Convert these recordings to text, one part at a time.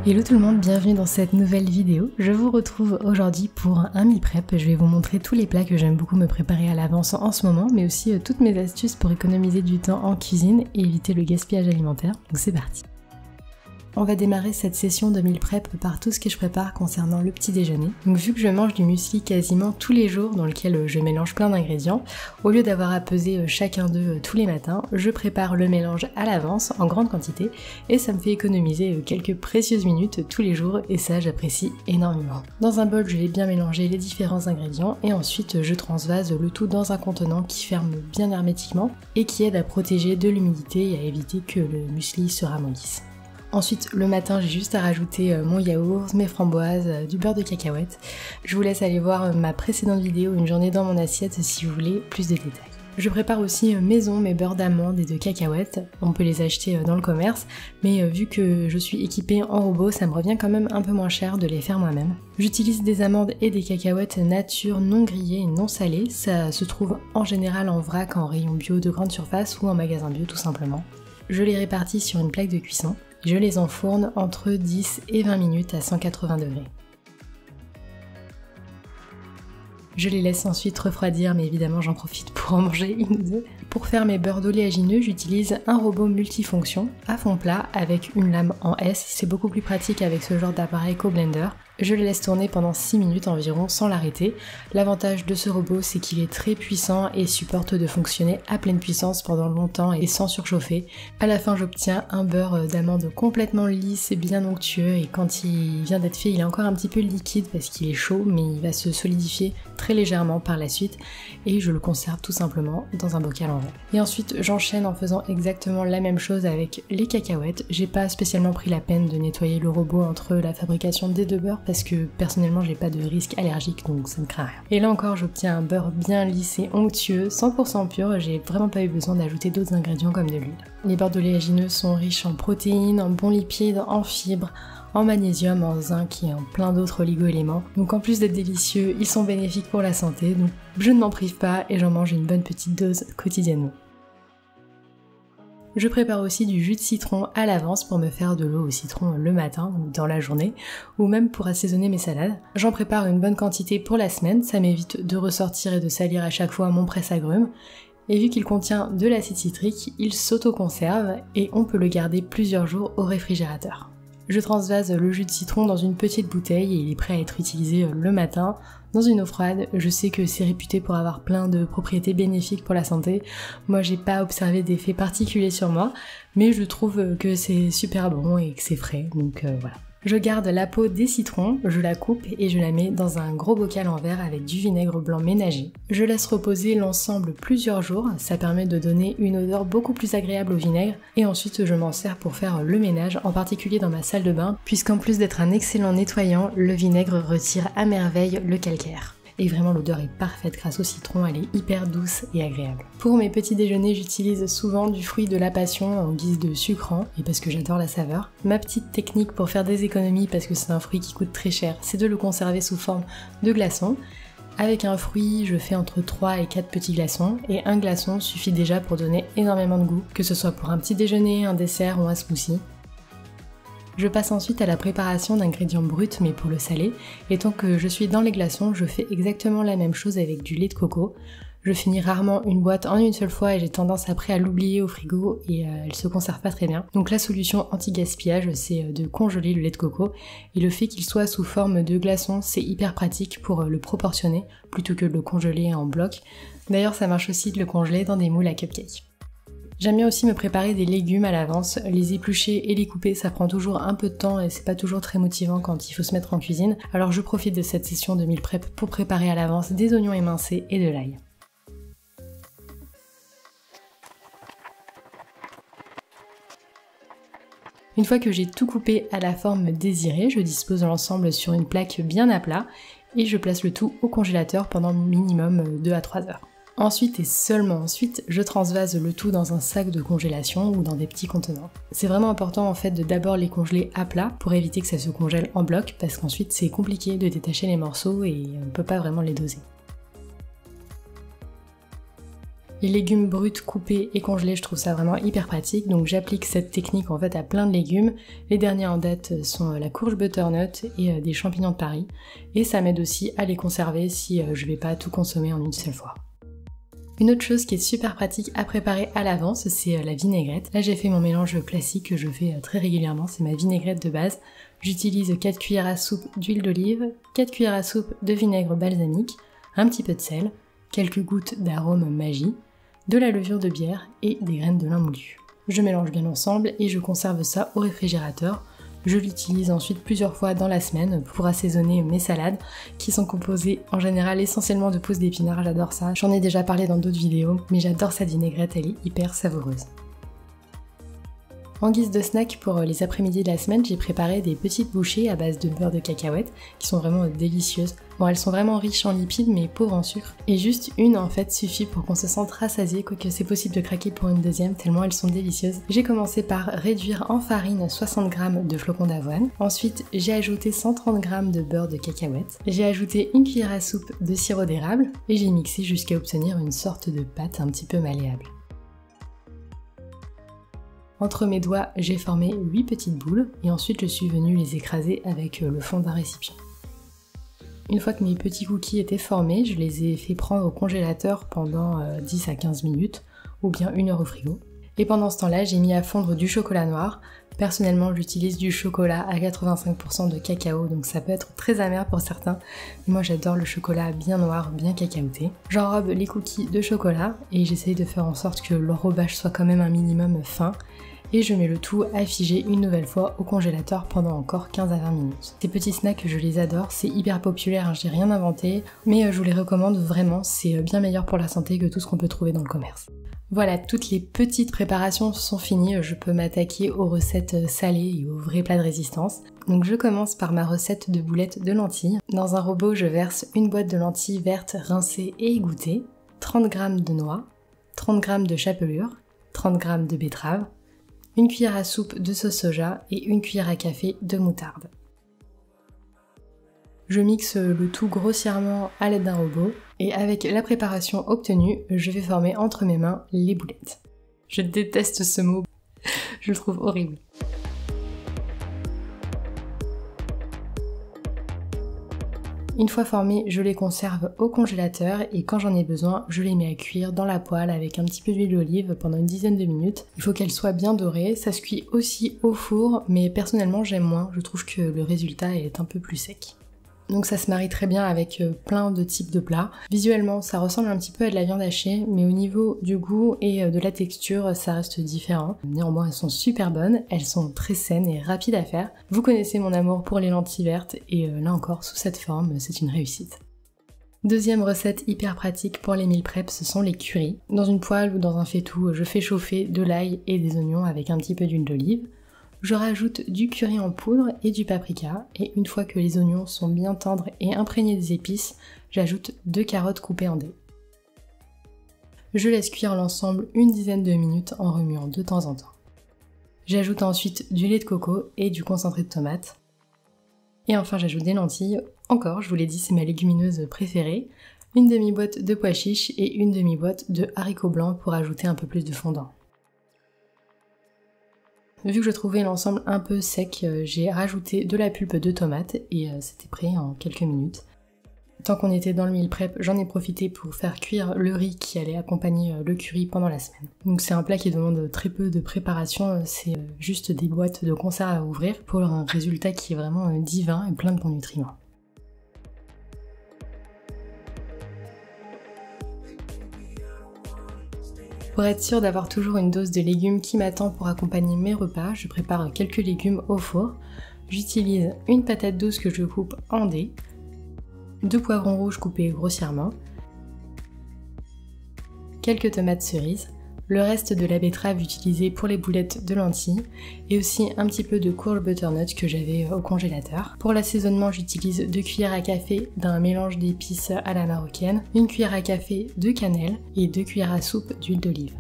Hello tout le monde, bienvenue dans cette nouvelle vidéo. Je vous retrouve aujourd'hui pour un meal prep. Je vais vous montrer tous les plats que j'aime beaucoup me préparer à l'avance en ce moment, mais aussi toutes mes astuces pour économiser du temps en cuisine et éviter le gaspillage alimentaire. Donc c'est parti. On va démarrer cette session de meal prep par tout ce que je prépare concernant le petit déjeuner. Donc vu que je mange du muesli quasiment tous les jours dans lequel je mélange plein d'ingrédients, au lieu d'avoir à peser chacun d'eux tous les matins, je prépare le mélange à l'avance en grande quantité et ça me fait économiser quelques précieuses minutes tous les jours et ça j'apprécie énormément. Dans un bol, je vais bien mélanger les différents ingrédients et ensuite je transvase le tout dans un contenant qui ferme bien hermétiquement et qui aide à protéger de l'humidité et à éviter que le muesli se ramollisse. Ensuite, le matin, j'ai juste à rajouter mon yaourt, mes framboises, du beurre de cacahuète. Je vous laisse aller voir ma précédente vidéo, une journée dans mon assiette, si vous voulez plus de détails. Je prépare aussi maison mes beurres d'amandes et de cacahuètes. On peut les acheter dans le commerce, mais vu que je suis équipée en robot, ça me revient quand même un peu moins cher de les faire moi-même. J'utilise des amandes et des cacahuètes nature non grillées et non salées. Ça se trouve en général en vrac, en rayon bio de grande surface ou en magasin bio tout simplement. Je les répartis sur une plaque de cuisson. Je les enfourne entre 10 et 20 minutes à 180 degrés. Je les laisse ensuite refroidir, mais évidemment j'en profite pour en manger une ou deux. Pour faire mes beurres d'oléagineux, j'utilise un robot multifonction à fond plat avec une lame en S. C'est beaucoup plus pratique avec ce genre d'appareil qu'au blender. Je le laisse tourner pendant 6 minutes environ sans l'arrêter. L'avantage de ce robot, c'est qu'il est très puissant et supporte de fonctionner à pleine puissance pendant longtemps et sans surchauffer. À la fin, j'obtiens un beurre d'amande complètement lisse et bien onctueux et quand il vient d'être fait, il est encore un petit peu liquide parce qu'il est chaud, mais il va se solidifier très légèrement par la suite et je le conserve tout simplement dans un bocal en verre. Et ensuite, j'enchaîne en faisant exactement la même chose avec les cacahuètes. J'ai pas spécialement pris la peine de nettoyer le robot entre la fabrication des deux beurres parce que personnellement j'ai pas de risque allergique donc ça ne craint rien. Et là encore j'obtiens un beurre bien lisse et onctueux, 100% pur, j'ai vraiment pas eu besoin d'ajouter d'autres ingrédients comme de l'huile. Les beurres d'oléagineux sont riches en protéines, en bons lipides, en fibres, en magnésium, en zinc et en plein d'autres oligo-éléments. Donc en plus d'être délicieux, ils sont bénéfiques pour la santé, donc je ne m'en prive pas et j'en mange une bonne petite dose quotidiennement. Je prépare aussi du jus de citron à l'avance pour me faire de l'eau au citron le matin ou dans la journée, ou même pour assaisonner mes salades. J'en prépare une bonne quantité pour la semaine, ça m'évite de ressortir et de salir à chaque fois mon presse-agrumes. Et vu qu'il contient de l'acide citrique, il s'auto-conserve et on peut le garder plusieurs jours au réfrigérateur. Je transvase le jus de citron dans une petite bouteille et il est prêt à être utilisé le matin dans une eau froide. Je sais que c'est réputé pour avoir plein de propriétés bénéfiques pour la santé. Moi j'ai pas observé d'effet particulier sur moi, mais je trouve que c'est super bon et que c'est frais, donc voilà. Je garde la peau des citrons, je la coupe et je la mets dans un gros bocal en verre avec du vinaigre blanc ménagé. Je laisse reposer l'ensemble plusieurs jours, ça permet de donner une odeur beaucoup plus agréable au vinaigre et ensuite je m'en sers pour faire le ménage, en particulier dans ma salle de bain, puisqu'en plus d'être un excellent nettoyant, le vinaigre retire à merveille le calcaire. Et vraiment l'odeur est parfaite grâce au citron, elle est hyper douce et agréable. Pour mes petits déjeuners, j'utilise souvent du fruit de la passion en guise de sucrant, et parce que j'adore la saveur. Ma petite technique pour faire des économies, parce que c'est un fruit qui coûte très cher, c'est de le conserver sous forme de glaçons. Avec un fruit, je fais entre 3 et 4 petits glaçons, et un glaçon suffit déjà pour donner énormément de goût, que ce soit pour un petit déjeuner, un dessert ou un smoothie. Je passe ensuite à la préparation d'ingrédients bruts mais pour le salé, et tant que je suis dans les glaçons, je fais exactement la même chose avec du lait de coco. Je finis rarement une boîte en une seule fois et j'ai tendance après à l'oublier au frigo et elle se conserve pas très bien. Donc la solution anti-gaspillage, c'est de congeler le lait de coco et le fait qu'il soit sous forme de glaçons, c'est hyper pratique pour le proportionner plutôt que de le congeler en bloc. D'ailleurs ça marche aussi de le congeler dans des moules à cupcakes. J'aime bien aussi me préparer des légumes à l'avance, les éplucher et les couper, ça prend toujours un peu de temps et c'est pas toujours très motivant quand il faut se mettre en cuisine, alors je profite de cette session de meal prep pour préparer à l'avance des oignons émincés et de l'ail. Une fois que j'ai tout coupé à la forme désirée, je dispose l'ensemble sur une plaque bien à plat et je place le tout au congélateur pendant minimum 2 à 3 heures. Ensuite et seulement ensuite, je transvase le tout dans un sac de congélation ou dans des petits contenants. C'est vraiment important en fait de d'abord les congeler à plat pour éviter que ça se congèle en bloc parce qu'ensuite c'est compliqué de détacher les morceaux et on ne peut pas vraiment les doser. Les légumes bruts coupés et congelés, je trouve ça vraiment hyper pratique, donc j'applique cette technique en fait à plein de légumes. Les derniers en date sont la courge butternut et des champignons de Paris, et ça m'aide aussi à les conserver si je vais pas tout consommer en une seule fois. Une autre chose qui est super pratique à préparer à l'avance, c'est la vinaigrette. Là j'ai fait mon mélange classique que je fais très régulièrement, c'est ma vinaigrette de base. J'utilise 4 cuillères à soupe d'huile d'olive, 4 cuillères à soupe de vinaigre balsamique, un petit peu de sel, quelques gouttes d'arôme magie, de la levure de bière et des graines de lin moulu. Je mélange bien ensemble et je conserve ça au réfrigérateur. Je l'utilise ensuite plusieurs fois dans la semaine pour assaisonner mes salades qui sont composées en général essentiellement de pousses d'épinards, j'adore ça. J'en ai déjà parlé dans d'autres vidéos, mais j'adore cette vinaigrette, elle est hyper savoureuse. En guise de snack pour les après-midi de la semaine, j'ai préparé des petites bouchées à base de beurre de cacahuète qui sont vraiment délicieuses. Bon, elles sont vraiment riches en lipides mais pauvres en sucre. Et juste une en fait suffit pour qu'on se sente rassasié, quoique c'est possible de craquer pour une deuxième tellement elles sont délicieuses. J'ai commencé par réduire en farine 60 g de flocons d'avoine. Ensuite, j'ai ajouté 130 g de beurre de cacahuète. J'ai ajouté une cuillère à soupe de sirop d'érable et j'ai mixé jusqu'à obtenir une sorte de pâte un petit peu malléable. Entre mes doigts, j'ai formé 8 petites boules et ensuite je suis venue les écraser avec le fond d'un récipient. Une fois que mes petits cookies étaient formés, je les ai fait prendre au congélateur pendant 10 à 15 minutes ou bien 1 heure au frigo. Et pendant ce temps-là, j'ai mis à fondre du chocolat noir. Personnellement, j'utilise du chocolat à 85% de cacao, donc ça peut être très amer pour certains. Mais moi, j'adore le chocolat bien noir, bien cacaoté. J'enrobe les cookies de chocolat et j'essaye de faire en sorte que l'enrobage soit quand même un minimum fin. Et je mets le tout à figer une nouvelle fois au congélateur pendant encore 15 à 20 minutes. Ces petits snacks, je les adore, c'est hyper populaire, j'ai rien inventé, mais je vous les recommande vraiment, c'est bien meilleur pour la santé que tout ce qu'on peut trouver dans le commerce. Voilà, toutes les petites préparations sont finies, je peux m'attaquer aux recettes salées et aux vrais plats de résistance. Donc je commence par ma recette de boulettes de lentilles. Dans un robot, je verse une boîte de lentilles vertes rincées et égouttées, 30 g de noix, 30 g de chapelure, 30 g de betterave, une cuillère à soupe de sauce soja et une cuillère à café de moutarde. Je mixe le tout grossièrement à l'aide d'un robot et avec la préparation obtenue, je vais former entre mes mains les boulettes. Je déteste ce mot, je le trouve horrible. Une fois formées, je les conserve au congélateur et quand j'en ai besoin, je les mets à cuire dans la poêle avec un petit peu d'huile d'olive pendant une dizaine de minutes. Il faut qu'elles soient bien dorées, ça se cuit aussi au four, mais personnellement j'aime moins, je trouve que le résultat est un peu plus sec. Donc ça se marie très bien avec plein de types de plats. Visuellement, ça ressemble un petit peu à de la viande hachée, mais au niveau du goût et de la texture, ça reste différent. Néanmoins, elles sont super bonnes, elles sont très saines et rapides à faire. Vous connaissez mon amour pour les lentilles vertes, et là encore, sous cette forme, c'est une réussite. Deuxième recette hyper pratique pour les meal prep, ce sont les currys. Dans une poêle ou dans un faitout, je fais chauffer de l'ail et des oignons avec un petit peu d'huile d'olive. Je rajoute du curry en poudre et du paprika, et une fois que les oignons sont bien tendres et imprégnés des épices, j'ajoute 2 carottes coupées en dés. Je laisse cuire l'ensemble une dizaine de minutes en remuant de temps en temps. J'ajoute ensuite du lait de coco et du concentré de tomate. Et enfin j'ajoute des lentilles, encore, je vous l'ai dit, c'est ma légumineuse préférée, une demi-boîte de pois chiches et une demi-boîte de haricots blancs pour ajouter un peu plus de fondant. Vu que je trouvais l'ensemble un peu sec, j'ai rajouté de la pulpe de tomate et c'était prêt en quelques minutes. Tant qu'on était dans le meal prep, j'en ai profité pour faire cuire le riz qui allait accompagner le curry pendant la semaine. Donc c'est un plat qui demande très peu de préparation, c'est juste des boîtes de conserve à ouvrir pour un résultat qui est vraiment divin et plein de bons nutriments. Pour être sûre d'avoir toujours une dose de légumes qui m'attend pour accompagner mes repas, je prépare quelques légumes au four. J'utilise une patate douce que je coupe en dés, 2 poivrons rouges coupés grossièrement, quelques tomates cerises, le reste de la betterave utilisée pour les boulettes de lentilles et aussi un petit peu de courge butternut que j'avais au congélateur. Pour l'assaisonnement, j'utilise 2 cuillères à café d'un mélange d'épices à la marocaine, 1 cuillère à café de cannelle et 2 cuillères à soupe d'huile d'olive.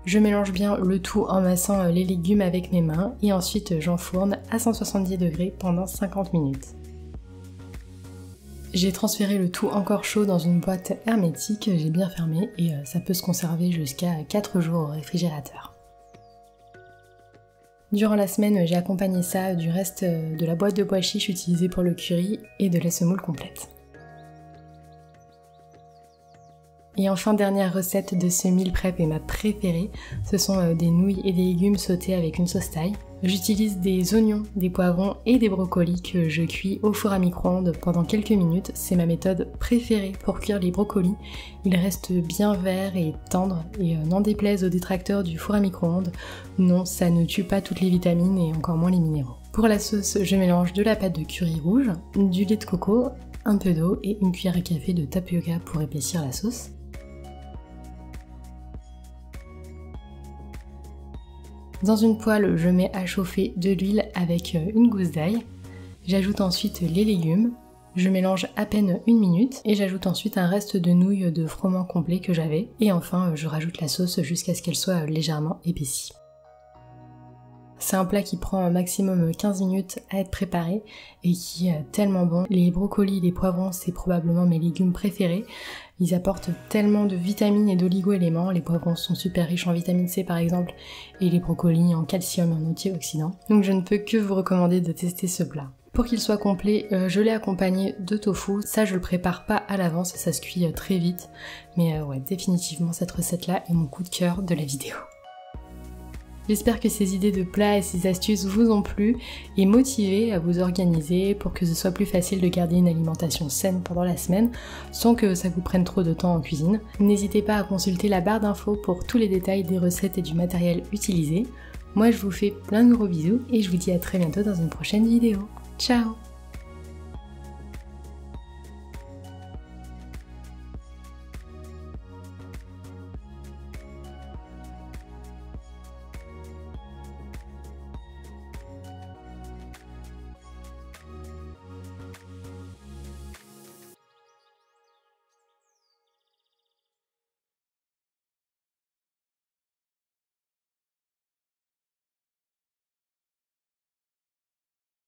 Je mélange bien le tout en massant les légumes avec mes mains et ensuite j'enfourne à 170 degrés pendant 50 minutes. J'ai transféré le tout encore chaud dans une boîte hermétique, j'ai bien fermé et ça peut se conserver jusqu'à 4 jours au réfrigérateur. Durant la semaine, j'ai accompagné ça du reste de la boîte de pois chiches utilisée pour le curry et de la semoule complète. Et enfin, dernière recette de ce meal prep et ma préférée, ce sont des nouilles et des légumes sautés avec une sauce thaï. J'utilise des oignons, des poivrons et des brocolis que je cuis au four à micro-ondes pendant quelques minutes. C'est ma méthode préférée pour cuire les brocolis. Ils restent bien verts et tendres et n'en déplaise aux détracteurs du four à micro-ondes, non, ça ne tue pas toutes les vitamines et encore moins les minéraux. Pour la sauce, je mélange de la pâte de curry rouge, du lait de coco, un peu d'eau et une cuillère à café de tapioca pour épaissir la sauce. Dans une poêle, je mets à chauffer de l'huile avec une gousse d'ail. J'ajoute ensuite les légumes. Je mélange à peine 1 minute et j'ajoute ensuite un reste de nouilles de froment complet que j'avais. Et enfin, je rajoute la sauce jusqu'à ce qu'elle soit légèrement épaissie. C'est un plat qui prend un maximum 15 minutes à être préparé et qui est tellement bon. Les brocolis et les poivrons, c'est probablement mes légumes préférés. Ils apportent tellement de vitamines et d'oligo-éléments. Les poivrons sont super riches en vitamine C par exemple, et les brocolis en calcium et en antioxydants. Donc je ne peux que vous recommander de tester ce plat. Pour qu'il soit complet, je l'ai accompagné de tofu. Ça, je le prépare pas à l'avance, ça se cuit très vite. Mais ouais, définitivement, cette recette-là est mon coup de cœur de la vidéo. J'espère que ces idées de plats et ces astuces vous ont plu et motivé à vous organiser pour que ce soit plus facile de garder une alimentation saine pendant la semaine sans que ça vous prenne trop de temps en cuisine. N'hésitez pas à consulter la barre d'infos pour tous les détails des recettes et du matériel utilisé. Moi je vous fais plein de gros bisous et je vous dis à très bientôt dans une prochaine vidéo. Ciao!